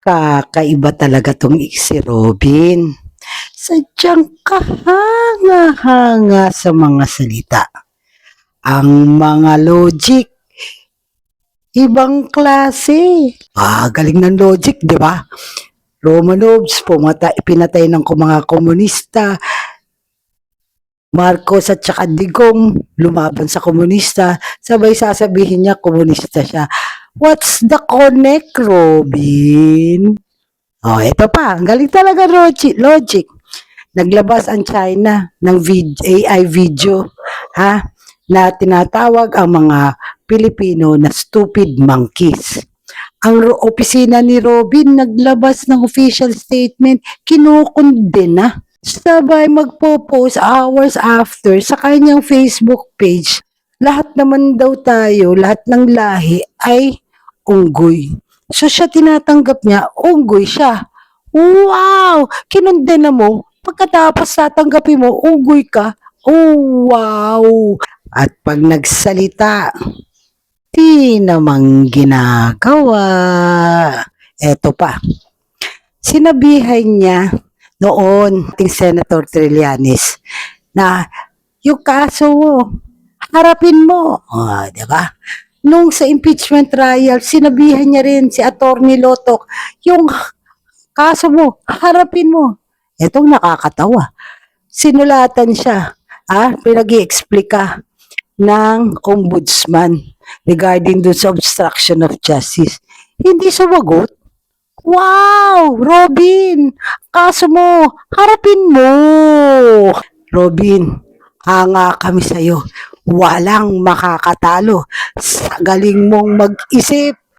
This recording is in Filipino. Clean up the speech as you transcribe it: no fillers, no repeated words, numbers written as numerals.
Kakaiba talaga 'tong si Robin. Sadyang kahanga-hanga sa mga salita. Ang mga logic, ibang klase. Galing ng logic, di ba? Romanovs, pinatay ng mga komunista. Marcos at saka Digong, lumaban sa komunista. Sabay sasabihin niya, komunista siya. What's the connect, Robin? Ito pa. Ang galing talaga logic. Naglabas ang China ng AI video, na tinatawag ang mga Pilipino na stupid monkeys. Ang opisina ni Robin naglabas ng official statement, kinukondena. Sabay magpo-post hours after sa kanyang Facebook page. Lahat naman daw tayo, lahat ng lahi ay unggoy. So siya tinatanggap niya, unggoy siya. Wow! Kinondena mo, pagkatapos tatanggapin mo, unggoy ka. Oh, wow! At pag nagsalita, di namang ginagawa. Eto pa. Sinabihan niya noon, ting Senator Trillanes, na yung kaso mo, harapin mo. Di ba? Nung sa impeachment trial, sinabihan niya rin si Attorney Lotok, yung kaso mo, harapin mo. Etong nakakatawa. Sinulatan siya, pinag-i-explica ng ombudsman regarding dun sa obstruction of justice. Hindi sumagot. Wow! Robin! Kaso mo, harapin mo! Robin, hanga kami sa'yo. Walang makakatalo sa galing mong mag-isip.